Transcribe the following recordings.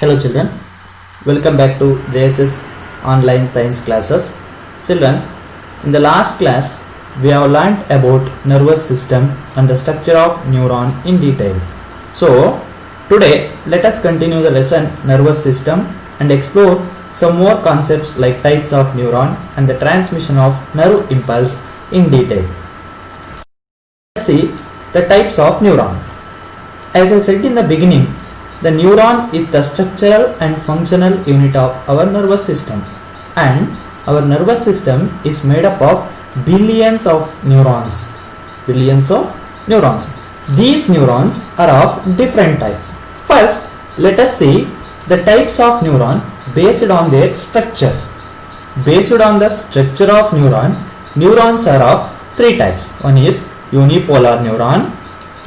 Hello children, welcome back to JSS online science classes. Children, in the last class we have learnt about nervous system and the structure of neuron in detail. So today let us continue the lesson nervous system and explore some more concepts like types of neuron and the transmission of nerve impulse in detail. Let's see the types of neuron. As I said in the beginning, the neuron is the structural and functional unit of our nervous system, and our nervous system is made up of billions of neurons. These neurons are of different types. First, let us see the types of neuron based on their structures. Based on the structure of neuron, neurons are of three types. One is unipolar neuron,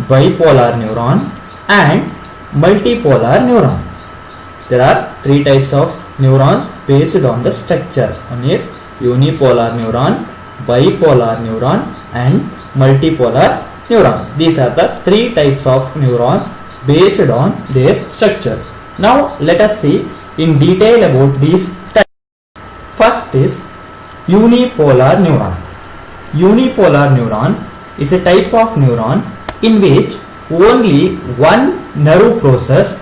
bipolar neuron, and multipolar neuron. There are three types of neurons based on the structure. One is unipolar neuron, bipolar neuron, and multipolar neuron. These are the three types of neurons based on their structure. Now let us see in detail about these types. First is unipolar neuron. Unipolar neuron is a type of neuron in which only one nerve process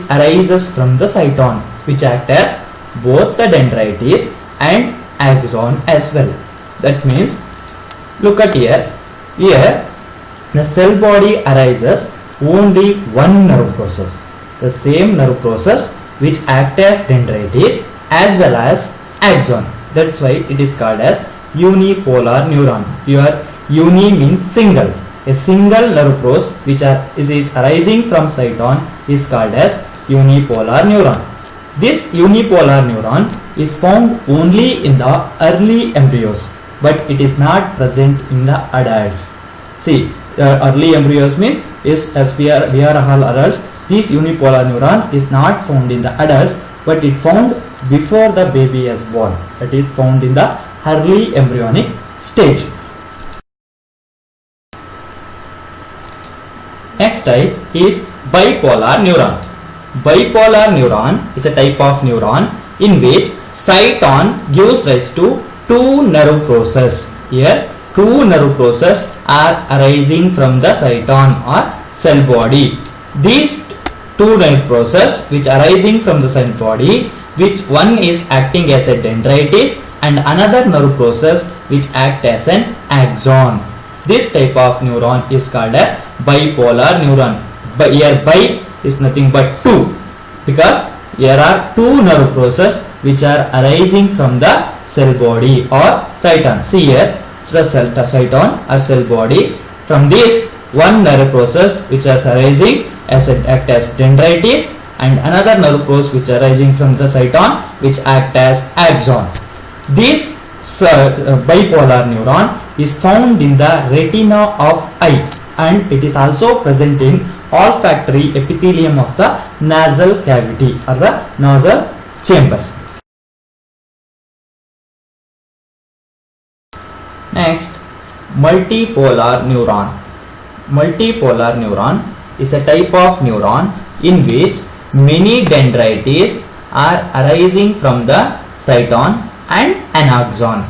arises from the cyton, which act as both the dendrites and axon as well. That means, look at here. Here the cell body arises only one nerve process, the same nerve process which act as dendrites as well as axon. That's why it is called as unipolar neuron. Here uni means single. A single nerve process which is arising from cyton is called as unipolar neuron. This unipolar neuron is found only in the early embryos, but it is not present in the adults. See, early embryos means as we are all adults. This unipolar neuron is not found in the adults, but it found before the baby is born. That is found in the early embryonic stage. Next type is bipolar neuron. Bipolar neuron is a type of neuron in which cyton gives rise to two nerve processes. Here two nerve processes are arising from the cyton or cell body. These two nerve processes which are arising from the cell body, which one is acting as a dendrites and another nerve process which act as an axon. This type of neuron is called as bipolar neuron. But here bi is nothing but two, because here are two nerve processes which are arising from the cell body or cyton. See here, it's the cyton or cell body. From this one nerve process which is arising act as dendrites and another nerve process which are arising from the cyton which act as axon. This bipolar neuron is found in the retina of eye, and it is also present in olfactory epithelium of the nasal cavity or the nasal chambers. Next, multipolar neuron. Multipolar neuron is a type of neuron in which many dendrites are arising from the cyton and an axon.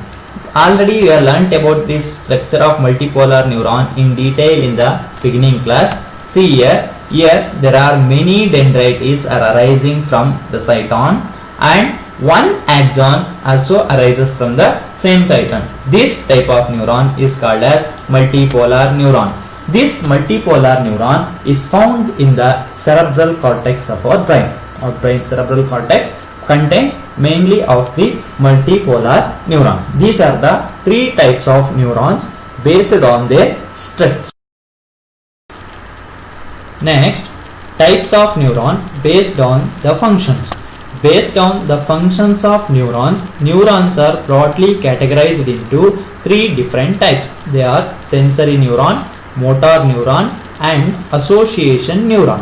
Already we have learnt about this structure of multipolar neuron in detail in the beginning class. See here there are many dendrites are arising from the cyton and one axon also arises from the same cyton. This type of neuron is called as multipolar neuron. This multipolar neuron is found in the cerebral cortex of our brain. Our brain cerebral cortex contains mainly of the multipolar neuron. These are the three types of neurons based on their structure. Next, types of neuron based on the functions. Based on the functions of neurons, neurons are broadly categorized into three different types. They are sensory neuron, motor neuron, and association neuron.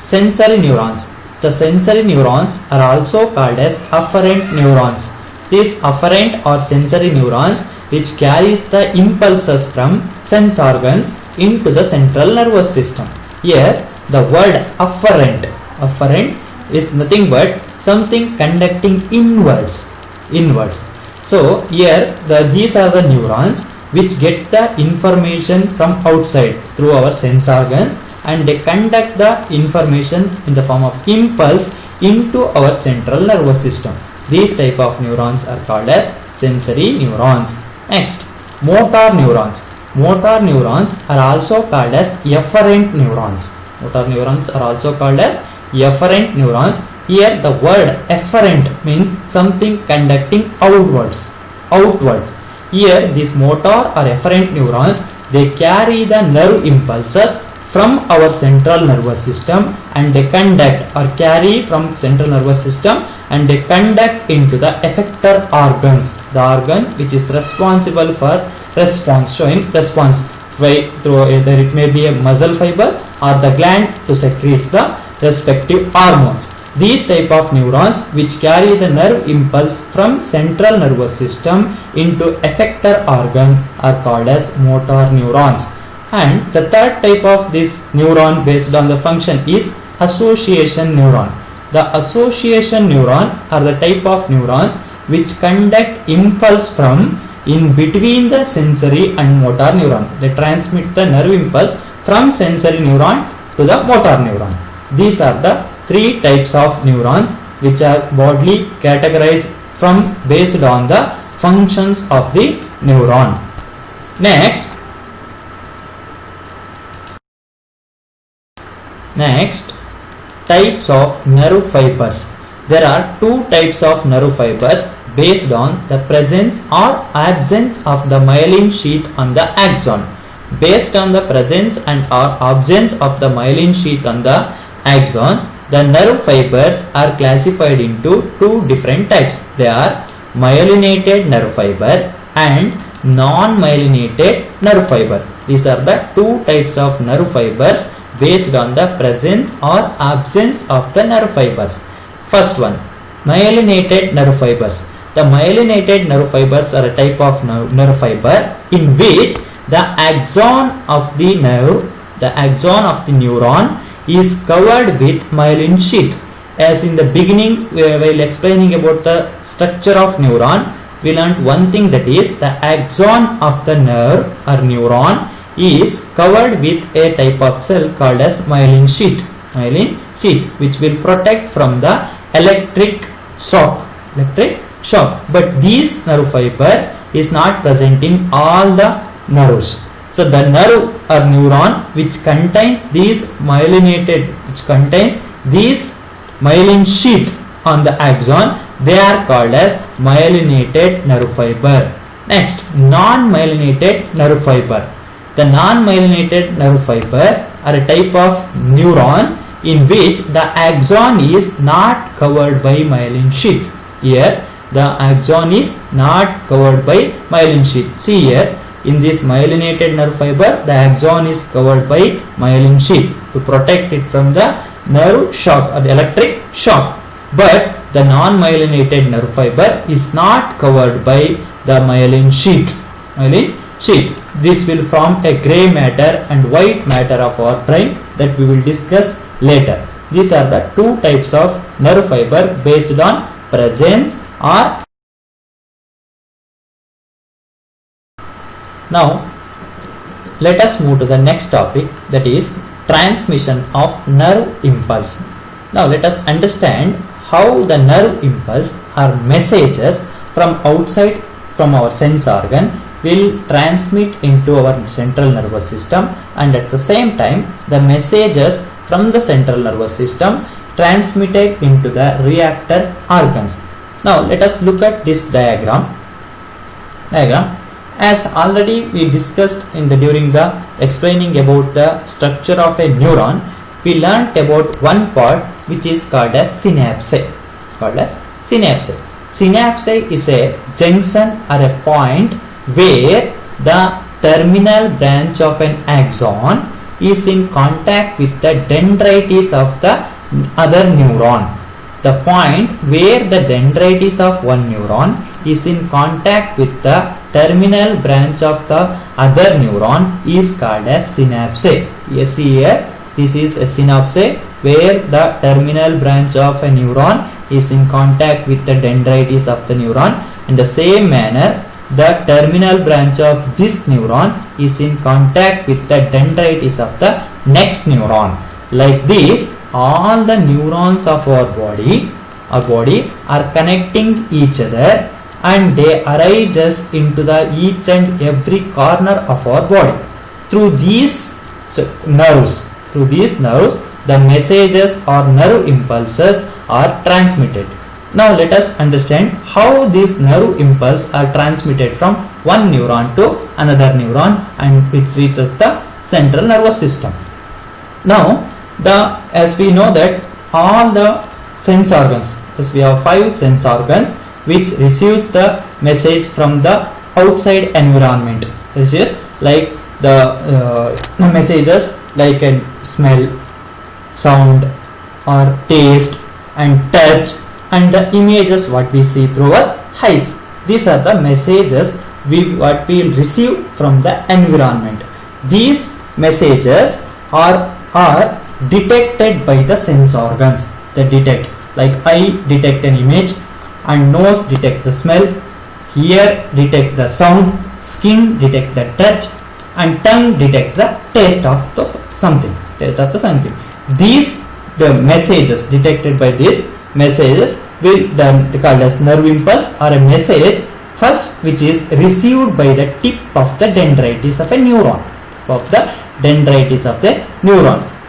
Sensory neurons. The sensory neurons are also called as afferent neurons. These afferent or sensory neurons which carries the impulses from sense organs into the central nervous system. Here the word afferent is nothing but something conducting inwards. So here these are the neurons which get the information from outside through our sense organs, and they conduct the information in the form of impulse into our central nervous system. These type of neurons are called as sensory neurons. Next, motor neurons. Motor neurons are also called as efferent neurons. Motor neurons are also called as efferent neurons. Here the word efferent means something conducting outwards. Here these motor or efferent neurons, they carry the nerve impulses from our central nervous system, and they conduct or carry from central nervous system and they conduct into the effector organs, the organ which is responsible for response, showing response through either it may be a muscle fiber or the gland to secrete the respective hormones. These type of neurons which carry the nerve impulse from central nervous system into effector organ are called as motor neurons. And the third type of this neuron based on the function is association neuron. The association neuron are the type of neurons which conduct impulse from in between the sensory and motor neuron. They transmit the nerve impulse from sensory neuron to the motor neuron. These are the three types of neurons which are broadly categorized from based on the functions of the neuron. Next, types of nerve fibers. There are two types of nerve fibers based on the presence or absence of the myelin sheath on the axon. Based on the presence and or absence of the myelin sheath on the axon, the nerve fibers are classified into two different types. They are myelinated nerve fiber and non-myelinated nerve fiber. These are the two types of nerve fibers based on the presence or absence of the nerve fibers. First one, myelinated nerve fibers. The myelinated nerve fibers are a type of nerve fiber in which the axon of the nerve, the axon of the neuron is covered with myelin sheath. As in the beginning, while explaining about the structure of neuron, we learned one thing, that is the axon of the nerve or neuron is covered with a type of cell called as myelin sheath, which will protect from the electric shock. But this nerve fiber is not present in all the nerves. So the nerve or neuron which contains this myelin sheath on the axon, they are called as myelinated nerve fiber. Next, non-myelinated nerve fiber. The non-myelinated nerve fiber are a type of neuron in which the axon is not covered by myelin sheath. Here the axon is not covered by myelin sheath. See here, in this myelinated nerve fiber, the axon is covered by myelin sheath to protect it from the nerve shock or the electric shock. But the non-myelinated nerve fiber is not covered by the myelin sheath. This will form a grey matter and white matter of our brain that we will discuss later. These are the two types of nerve fiber based on presence or. Now let us move to the next topic, that is transmission of nerve impulse. Now let us understand how the nerve impulse or messages from outside from our sense organ will transmit into our central nervous system, and at the same time the messages from the central nervous system transmitted into the reactor organs. Now let us look at this diagram. As already we discussed during the explaining about the structure of a neuron, we learnt about one part which is called as synapse. Synapse is a junction or a point where the terminal branch of an axon is in contact with the dendrites of the other neuron. The point where the dendrites of one neuron is in contact with the terminal branch of the other neuron is called as synapse. You see here, This is a synapse where the terminal branch of a neuron is in contact with the dendrites of the neuron. In the same manner, the terminal branch of this neuron is in contact with the dendrites of the next neuron. Like this, all the neurons of our body are connecting each other, and they arise into the each and every corner of our body. Through these nerves, the messages or nerve impulses are transmitted. Now let us understand how these nerve impulses are transmitted from one neuron to another neuron, and which reaches the central nervous system. Now, as we know that all the sense organs, as we have 5 sense organs which receives the message from the outside environment, which is like the messages like a smell, sound or taste and touch, and the images what we see through our eyes. These are the messages what we will receive from the environment. These messages are detected by the sense organs. They detect, like eye detect an image, and nose detect the smell, ear detect the sound, skin detect the touch, and tongue detects the taste of something. These the messages detected by these messages will be called as nerve impulse, or a message first which is received by the tip of the dendrites of a neuron.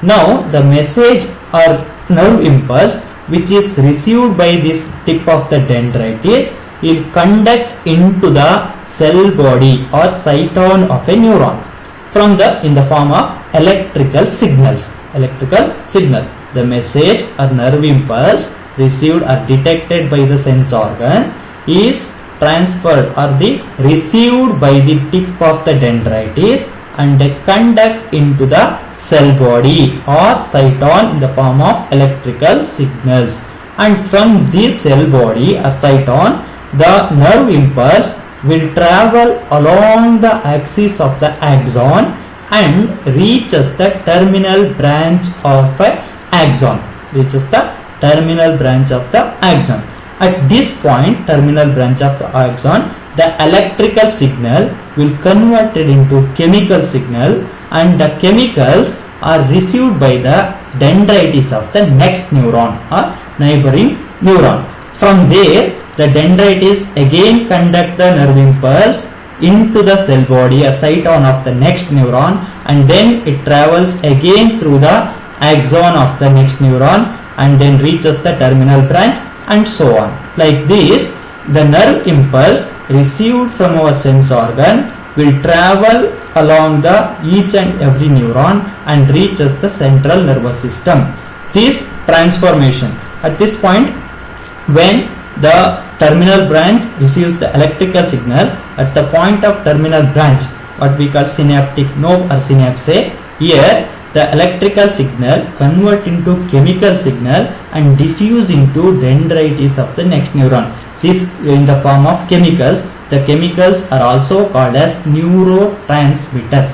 Now the message or nerve impulse which is received by this tip of the dendrites will conduct into the cell body or cyton of a neuron in the form of electrical signals. The message or nerve impulse received or detected by the sense organs is transferred or received by the tip of the dendrites, and they conduct into the cell body or cyton in the form of electrical signals. And from this cell body or cyton, the nerve impulse will travel along the axis of the axon and reaches the terminal branch of the axon. At this point, terminal branch of the axon, the electrical signal will convert it into chemical signal, and the chemicals are received by the dendrites of the next neuron or neighboring neuron. From there, the dendrites again conduct the nerve impulse into the cell body or cyton of the next neuron, and then it travels again through the axon of the next neuron and then reaches the terminal branch, and so on. Like this, the nerve impulse received from our sense organ will travel along the each and every neuron and reaches the central nervous system. This transformation, at this point, when the terminal branch receives the electrical signal, at the point of terminal branch, what we call synaptic node or synapse, here the electrical signal convert into chemical signal and diffuse into dendrites of the next neuron. This in the form of chemicals. The chemicals are also called as neurotransmitters.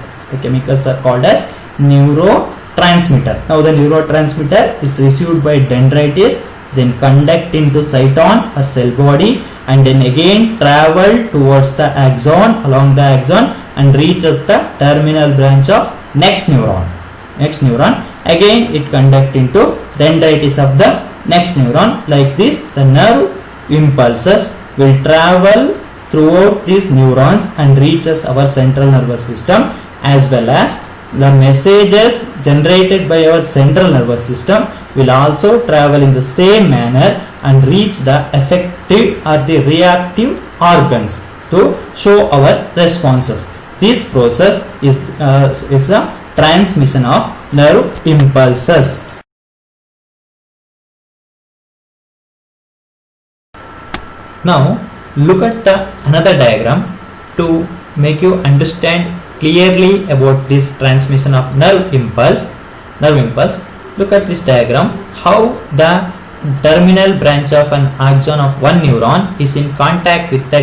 Now the neurotransmitter is received by dendrites, then conduct into cyton or cell body, and then again travel towards the axon, along the axon, and reaches the terminal branch of next neuron. Again it conduct into dendrites of the next neuron. Like this, the nerve impulses will travel throughout these neurons and reaches our central nervous system, as well as the messages generated by our central nervous system will also travel in the same manner and reach the effective or the reactive organs to show our responses. This process is the transmission of nerve impulses. Now look at another diagram to make you understand clearly about this transmission of nerve impulse. Look at this diagram, how the terminal branch of an axon of one neuron is in contact with the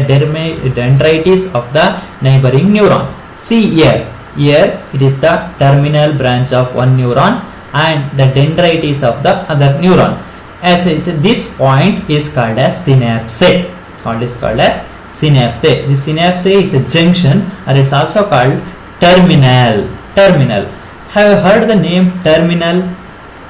dendrites of the neighboring neuron. See here it is the terminal branch of one neuron, and the dendrites of the other neuron. As this point is called as synapse. The synapse is a junction, or it's also called terminal. Have you heard the name terminal?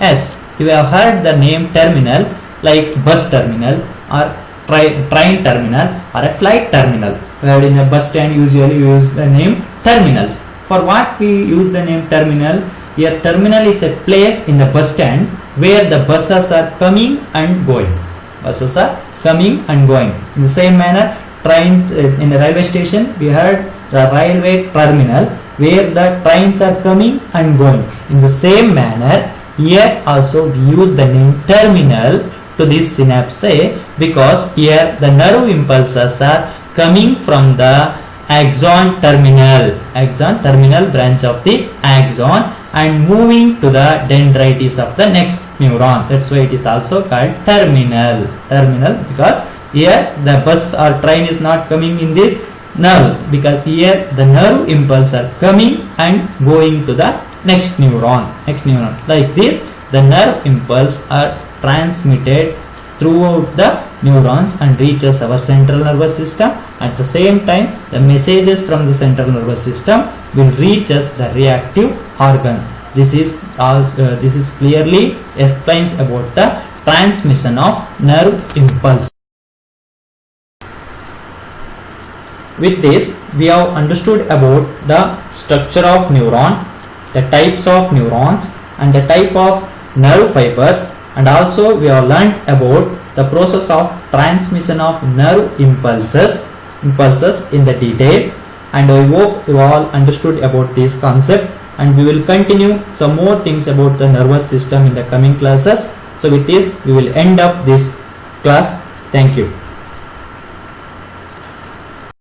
Yes, you have heard the name terminal, like bus terminal or train terminal or a flight terminal. Where in a bus stand usually we use the name terminals. For what we use the name terminal? Here terminal is a place in the bus stand where the buses are coming and going. In the same manner, trains in the railway station, we heard the railway terminal where the trains are coming and going. In the same manner, here also we use the name terminal to this synapse because here the nerve impulses are coming from the axon terminal branch of the axon and moving to the dendrites of the next neuron. That's why it is also called terminal because here the bus or train is not coming in this nerve, because here the nerve impulse are coming and going to the next neuron. Like this, the nerve impulse are transmitted throughout the neurons and reaches our central nervous system. At the same time, the messages from the central nervous system will reach us the reactive organ. This is clearly explains about the transmission of nerve impulse. With this, we have understood about the structure of neuron, the types of neurons, and the type of nerve fibers, and also we have learned about the process of transmission of nerve impulses in the detail. And I hope you all understood about this concept, and we will continue some more things about the nervous system in the coming classes. So with this, we will end up this class. Thank you.